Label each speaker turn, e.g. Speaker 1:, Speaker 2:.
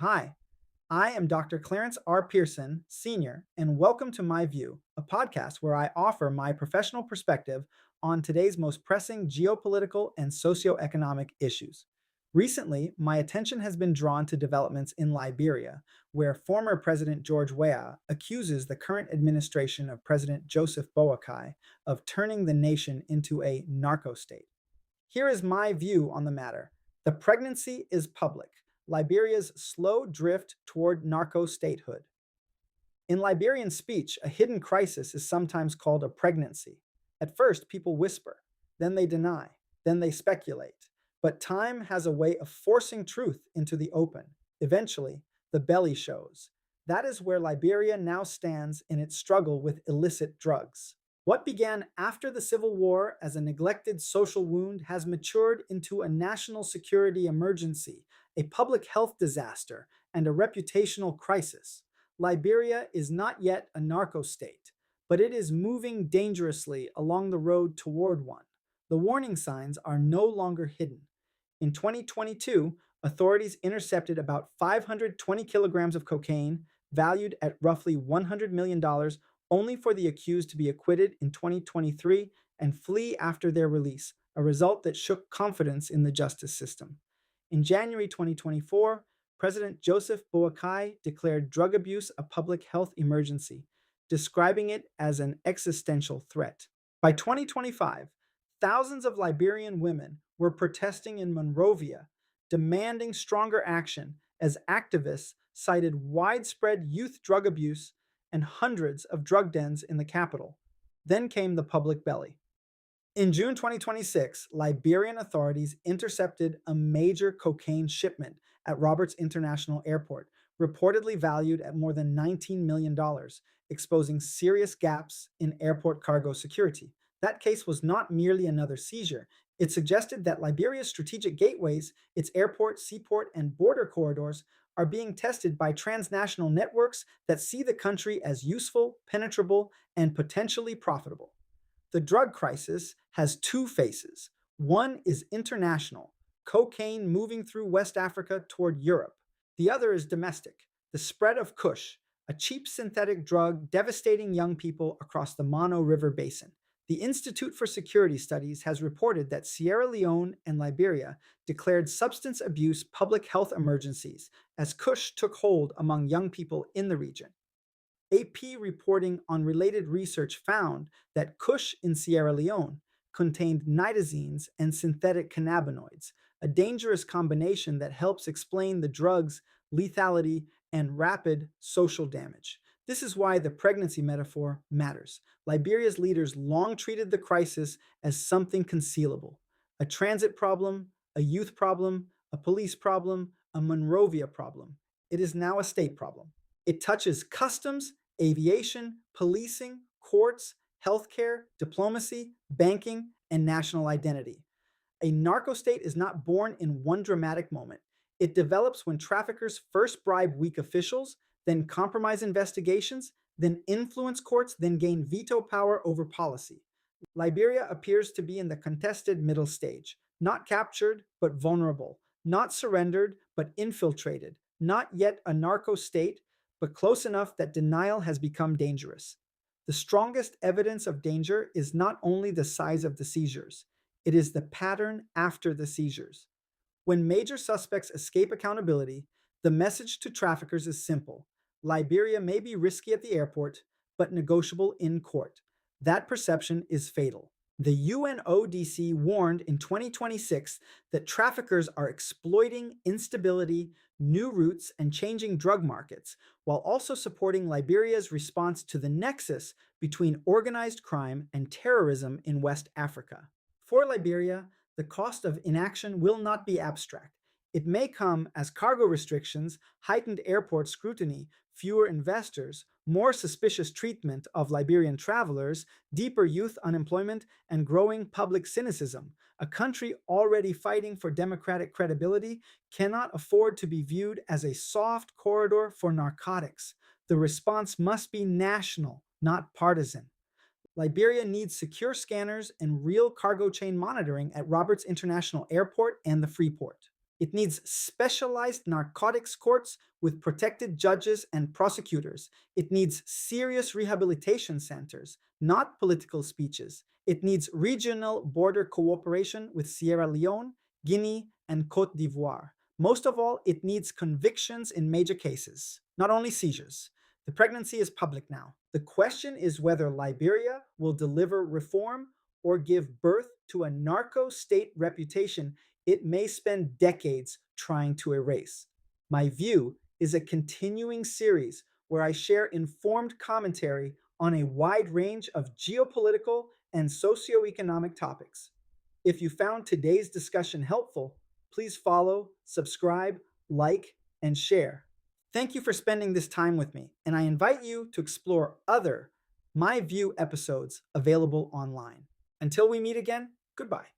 Speaker 1: Hi, I am Dr. Clarence R. Pearson, Senior, and welcome to My View, a podcast where I offer my professional perspective on today's most pressing geopolitical and socioeconomic issues. Recently, my attention has been drawn to developments in Liberia, where former President George Weah accuses the current administration of President Joseph Boakai of turning the nation into a narco state. Here is my view on the matter. The pregnancy is public. Liberia's slow drift toward narco statehood. In Liberian speech, a hidden crisis is sometimes called a pregnancy. At first, people whisper, then they deny, then they speculate. But time has a way of forcing truth into the open. Eventually, the belly shows. That is where Liberia now stands in its struggle with illicit drugs. What began after the Civil War as a neglected social wound has matured into a national security emergency, a public health disaster, and a reputational crisis. Liberia is not yet a narco state, but it is moving dangerously along the road toward one. The warning signs are no longer hidden. In 2022, authorities intercepted about 520 kilograms of cocaine, valued at roughly $100 million, only for the accused to be acquitted in 2023 and flee after their release, a result that shook confidence in the justice system. In January 2024, President Joseph Boakai declared drug abuse a public health emergency, describing it as an existential threat. By 2025, thousands of Liberian women were protesting in Monrovia, demanding stronger action as activists cited widespread youth drug abuse and hundreds of drug dens in the capital. Then came the public belly. In June 2026, Liberian authorities intercepted a major cocaine shipment at Roberts International Airport, reportedly valued at more than $19 million, exposing serious gaps in airport cargo security. That case was not merely another seizure. It suggested that Liberia's strategic gateways, its airport, seaport, and border corridors, are being tested by transnational networks that see the country as useful, penetrable, and potentially profitable. The drug crisis has two faces. One is international, cocaine moving through West Africa toward Europe. The other is domestic, the spread of Kush, a cheap synthetic drug devastating young people across the Mono River Basin. The Institute for Security Studies has reported that Sierra Leone and Liberia declared substance abuse public health emergencies as Kush took hold among young people in the region. AP reporting on related research found that Kush in Sierra Leone contained nitazines and synthetic cannabinoids, a dangerous combination that helps explain the drug's lethality and rapid social damage. This is why the pregnancy metaphor matters. Liberia's leaders long treated the crisis as something concealable, a transit problem, a youth problem, a police problem, a Monrovia problem. It is now a state problem. It touches customs, aviation, policing, courts, healthcare, diplomacy, banking, and national identity. A narco state is not born in one dramatic moment. It develops when traffickers first bribe weak officials, then compromise investigations, then influence courts, then gain veto power over policy. Liberia appears to be in the contested middle stage, not captured, but vulnerable, not surrendered, but infiltrated, not yet a narco state, but close enough that denial has become dangerous. The strongest evidence of danger is not only the size of the seizures, it is the pattern after the seizures. When major suspects escape accountability, the message to traffickers is simple. Liberia may be risky at the airport, but negotiable in court. That perception is fatal. The UNODC warned in 2026 that traffickers are exploiting instability, new routes, and changing drug markets, while also supporting Liberia's response to the nexus between organized crime and terrorism in West Africa. For Liberia, the cost of inaction will not be abstract. It may come as cargo restrictions, heightened airport scrutiny, fewer investors, more suspicious treatment of Liberian travelers, deeper youth unemployment, and growing public cynicism. A country already fighting for democratic credibility cannot afford to be viewed as a soft corridor for narcotics. The response must be national, not partisan. Liberia needs secure scanners and real cargo chain monitoring at Roberts International Airport and the Freeport. It needs specialized narcotics courts with protected judges and prosecutors. It needs serious rehabilitation centers, not political speeches. It needs regional border cooperation with Sierra Leone, Guinea, and Cote d'Ivoire. Most of all, it needs convictions in major cases, not only seizures. The pregnancy is public now. The question is whether Liberia will deliver reform or give birth to a narco state reputation it may spend decades trying to erase. My View is a continuing series where I share informed commentary on a wide range of geopolitical and socioeconomic topics. If you found today's discussion helpful, please follow, subscribe, like, and share. Thank you for spending this time with me, and I invite you to explore other My View episodes available online. Until we meet again, goodbye.